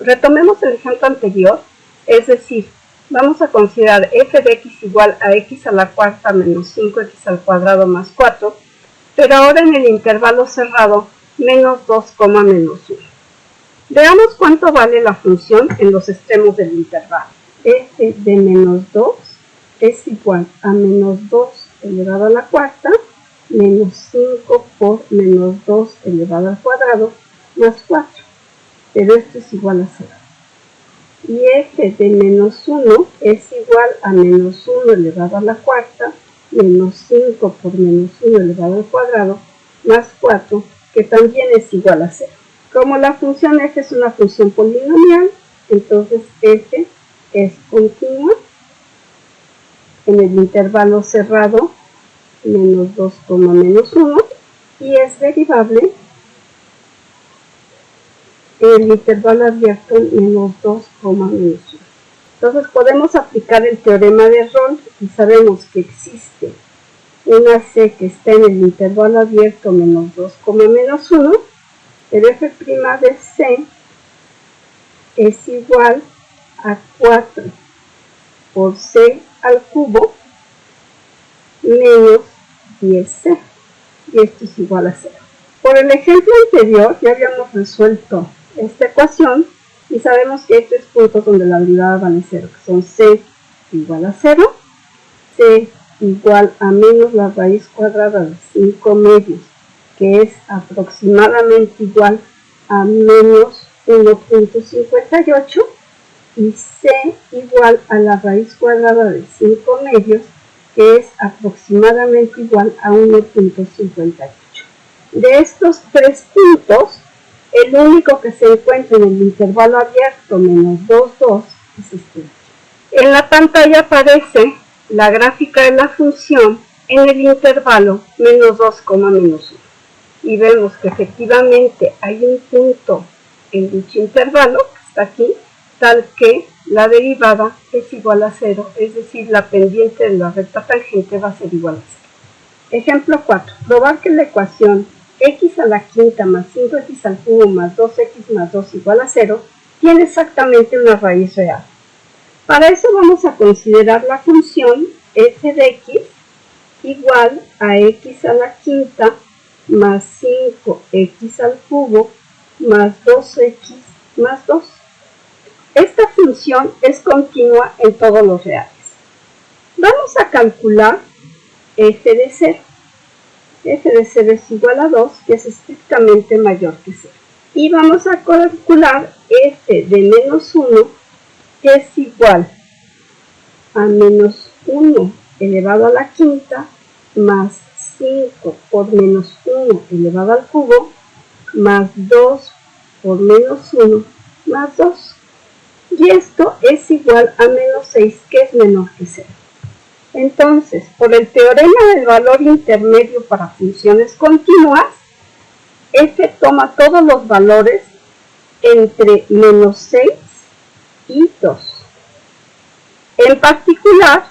Retomemos el ejemplo anterior, es decir, vamos a considerar f de x igual a x a la cuarta menos 5x al cuadrado más 4, pero ahora en el intervalo cerrado menos 2, menos 1. Veamos cuánto vale la función en los extremos del intervalo. F de menos 2 es igual a menos 2 elevado a la cuarta menos 5 por menos 2 elevado al cuadrado más 4. Pero esto es igual a 0. Y f de menos 1 es igual a menos 1 elevado a la cuarta menos 5 por menos 1 elevado al cuadrado más 4, que también es igual a 0. Como la función f es una función polinomial, entonces f es continua en el intervalo cerrado menos 2, menos 1 y es derivable en el intervalo abierto menos 2, menos 1. Entonces podemos aplicar el teorema de Rolle y sabemos que existe una c que está en el intervalo abierto menos 2, menos 1, pero f' de c es igual a 4 por c al cubo menos 10c, y esto es igual a 0. Por el ejemplo anterior ya habíamos resuelto esta ecuación y sabemos que hay 3 puntos donde la derivada vale 0, que son c igual a 0, c igual a menos la raíz cuadrada de 5 medios, que es aproximadamente igual a menos 1.58, y c igual a la raíz cuadrada de 5 medios, que es aproximadamente igual a 1.58. De estos 3 puntos, el único que se encuentra en el intervalo abierto menos 2, 2 es este. En la pantalla aparece la gráfica de la función en el intervalo menos 2, menos 1. Y vemos que efectivamente hay un punto en dicho intervalo, que está aquí, tal que la derivada es igual a 0, es decir, la pendiente de la recta tangente va a ser igual a 0. Ejemplo 4. Probar que la ecuación x a la quinta más 5x al cubo más 2x más 2 igual a 0 tiene exactamente una raíz real. Para eso vamos a considerar la función f de x igual a x a la quinta más 5x al cubo más 2x más 2. Esta función es continua en todos los reales. Vamos a calcular f de 0. F de 0 es igual a 2, que es estrictamente mayor que 0. Y vamos a calcular f de menos 1, que es igual a menos 1 elevado a la quinta más 5 por menos 1 elevado al cubo más 2 por menos 1 más 2. Y esto es igual a menos 6, que es menor que 0. Entonces, por el teorema del valor intermedio para funciones continuas, f toma todos los valores entre menos 6 y 2. En particular,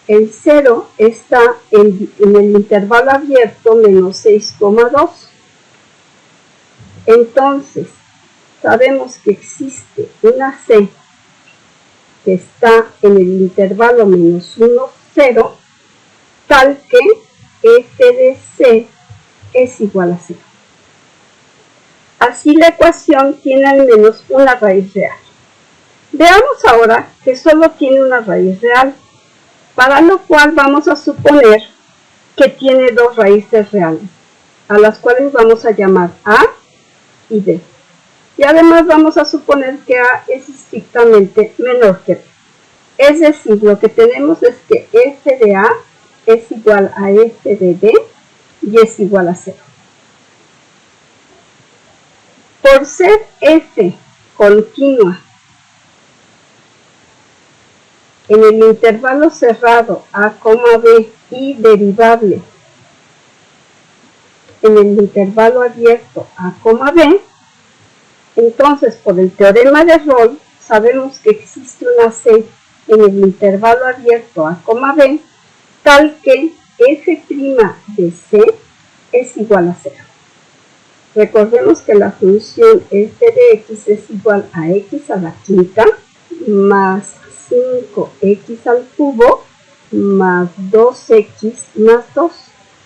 el 0 está en el intervalo abierto menos 6,2. Entonces, sabemos que existe una c que está en el intervalo menos 1, 0, tal que f de c es igual a 0. Así la ecuación tiene al menos una raíz real. Veamos ahora que solo tiene una raíz real, para lo cual vamos a suponer que tiene 2 raíces reales, a las cuales vamos a llamar a y b. Y además vamos a suponer que a es estrictamente menor que b. Es decir, lo que tenemos es que f de a es igual a f de b y es igual a 0. Por ser f continua en el intervalo cerrado a, b y derivable en el intervalo abierto a, b, entonces por el teorema de Rolle sabemos que existe una c en el intervalo abierto a, b, tal que f' de c es igual a 0. Recordemos que la función f de x es igual a x a la quinta más 5x al cubo más 2x más 2.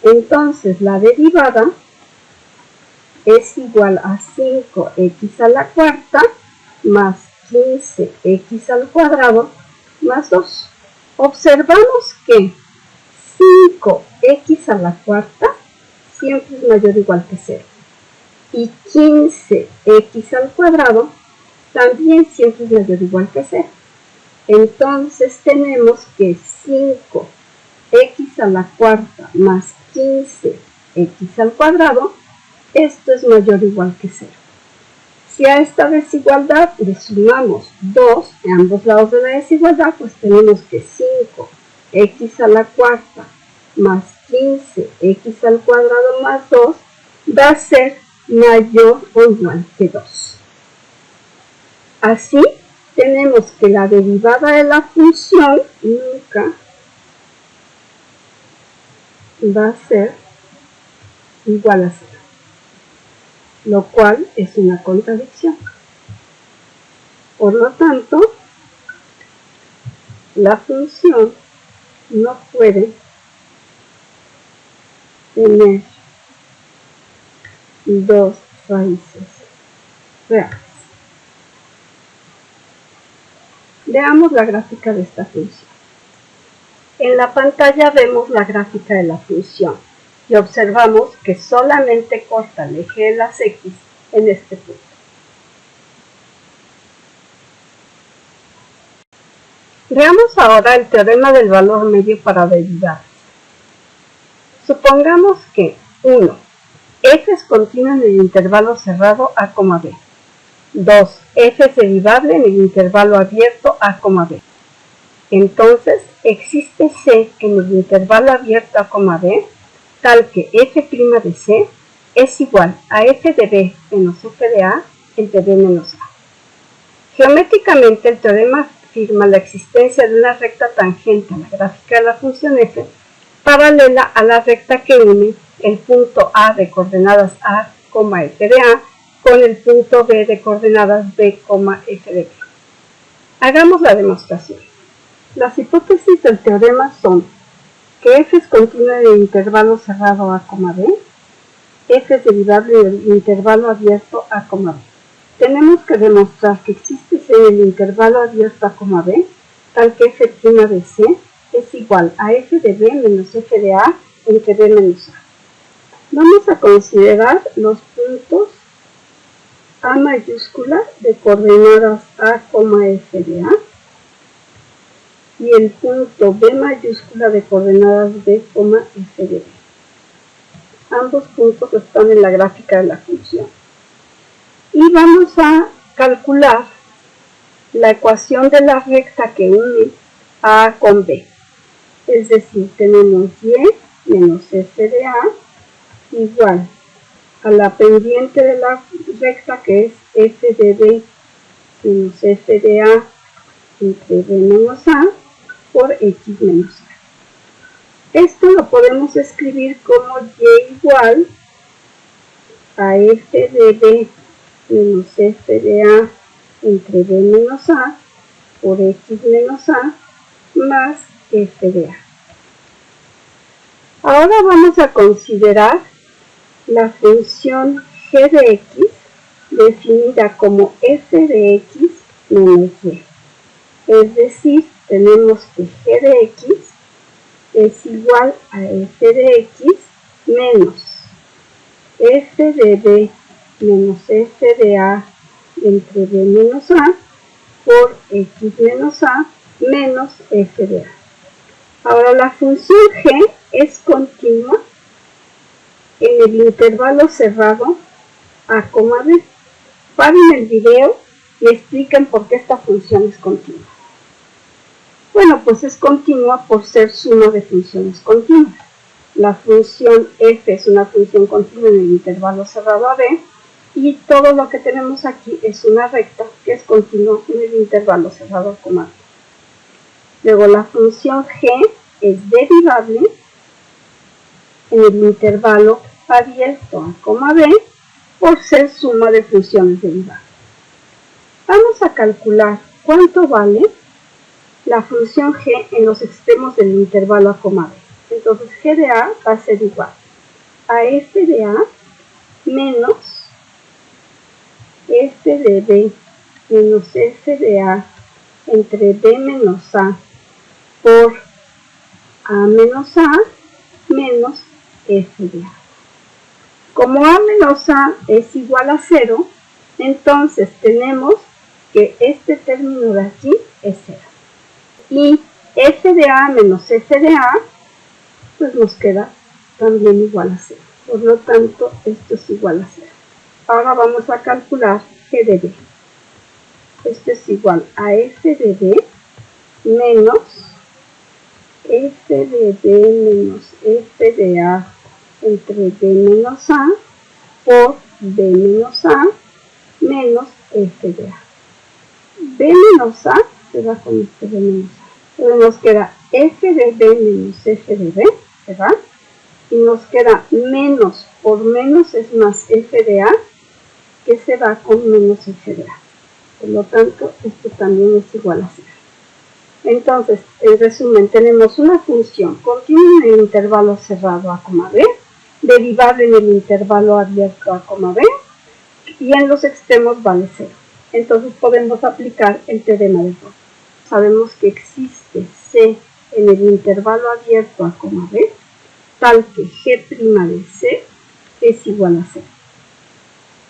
Entonces la derivada es igual a 5x a la cuarta más 15x al cuadrado más 2. Observamos que 5x a la cuarta siempre es mayor o igual que 0. Y 15x al cuadrado también siempre es mayor o igual que 0. Entonces tenemos que 5x a la cuarta más 15x al cuadrado, esto es mayor o igual que 0. Si a esta desigualdad le sumamos 2 en ambos lados de la desigualdad, pues tenemos que 5x a la cuarta más 15x al cuadrado más 2 va a ser mayor o igual que 2. Así, tenemos que la derivada de la función nunca va a ser igual a 0, lo cual es una contradicción. Por lo tanto, la función no puede tener dos raíces reales. Veamos la gráfica de esta función. En la pantalla vemos la gráfica de la función y observamos que solamente corta el eje de las x en este punto. Veamos ahora el teorema del valor medio para derivar. Supongamos que 1. F es continua en el intervalo cerrado a, b. 2. F es derivable en el intervalo abierto a, b. Entonces, existe C en el intervalo abierto a, b, tal que f' de C es igual a f de b menos f de a entre b menos a. Geométricamente, el teorema afirma la existencia de una recta tangente a la gráfica de la función f paralela a la recta que une el punto A de coordenadas a, f de a con el punto B de coordenadas b, f de b. Hagamos la demostración. Las hipótesis del teorema son que f es continua en el intervalo cerrado a, b, f es derivable en el intervalo abierto a, b. Tenemos que demostrar que existe C en el intervalo abierto a, b, tal que f' de C es igual a f de b menos f de a entre b menos a. Vamos a considerar los puntos A mayúscula de coordenadas a, f de a y el punto B mayúscula de coordenadas b, f de b. Ambos puntos están en la gráfica de la función. Y vamos a calcular la ecuación de la recta que une A con B. Es decir, tenemos y menos f de a igual a la pendiente de la recta que es f de b menos f de a entre b menos a por x menos a. Esto lo podemos escribir como y igual a f de b menos f de a entre b menos a por x menos a más f de a. Ahora vamos a considerar la función g de x definida como f de x menos y. Es decir, tenemos que g de x es igual a f de x menos f de b menos f de a entre b menos a por x menos a menos f de a. Ahora la función g es continua en el intervalo cerrado a, b. Paren el video y expliquen por qué esta función es continua. Bueno, pues es continua por ser suma de funciones continuas. La función f es una función continua en el intervalo cerrado a b y todo lo que tenemos aquí es una recta que es continua en el intervalo cerrado a b. Luego la función g es derivable en el intervalo abierto a, b por ser suma de funciones derivadas. Vamos a calcular cuánto vale la función g en los extremos del intervalo a, b. Entonces g de a va a ser igual a f de a menos f de b menos f de a entre b menos a por a menos a menos f de a. Como a menos a es igual a 0, entonces tenemos que este término de aquí es 0. Y f de a menos f de a, pues nos queda también igual a 0. Por lo tanto, esto es igual a 0. Ahora vamos a calcular g de b. Esto es igual a f de b menos f de b menos f de a entre b menos a por b menos a menos f de a. B menos a se va con este b menos a. Entonces nos queda f de b menos f de b, ¿verdad? Y nos queda menos por menos es más f de a, que se va con menos f de a. Por lo tanto, esto también es igual a 0. Entonces, en resumen, tenemos una función continua en el intervalo cerrado a, b, derivable en el intervalo abierto a, b, y en los extremos vale 0. Entonces podemos aplicar el teorema de Bloch. Sabemos que existe c en el intervalo abierto a, b, tal que g' de c es igual a 0.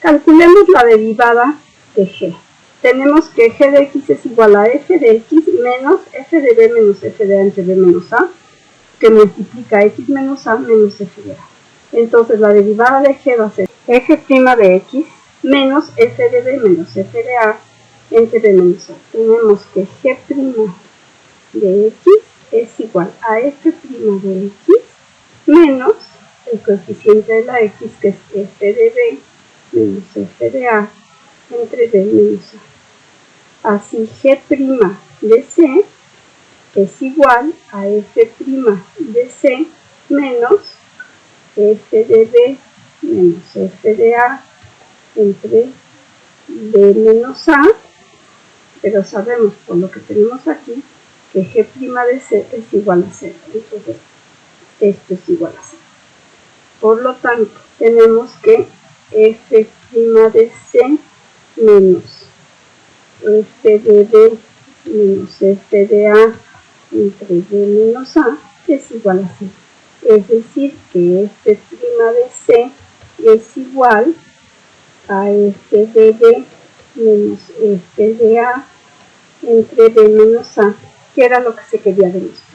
Calculemos la derivada de g. Tenemos que g de x es igual a f de x menos f de b menos f de a entre b menos a, que multiplica x menos a menos f de a. Entonces la derivada de g va a ser f' de x menos f de b menos f de a entre b menos a. Tenemos que g' de x es igual a f' de x menos el coeficiente de la x, que es f de b menos f de a entre b menos a. Así g' de c es igual a f' de c menos f de b menos f de a entre b menos a, pero sabemos por lo que tenemos aquí que g' de c es igual a 0. Entonces esto es igual a 0. Por lo tanto, tenemos que f' de c menos f de b menos f de a entre b menos a es igual a 0. Es decir, que f' de c es igual a f de b menos f de a entre b menos a, que era lo que se quería demostrar.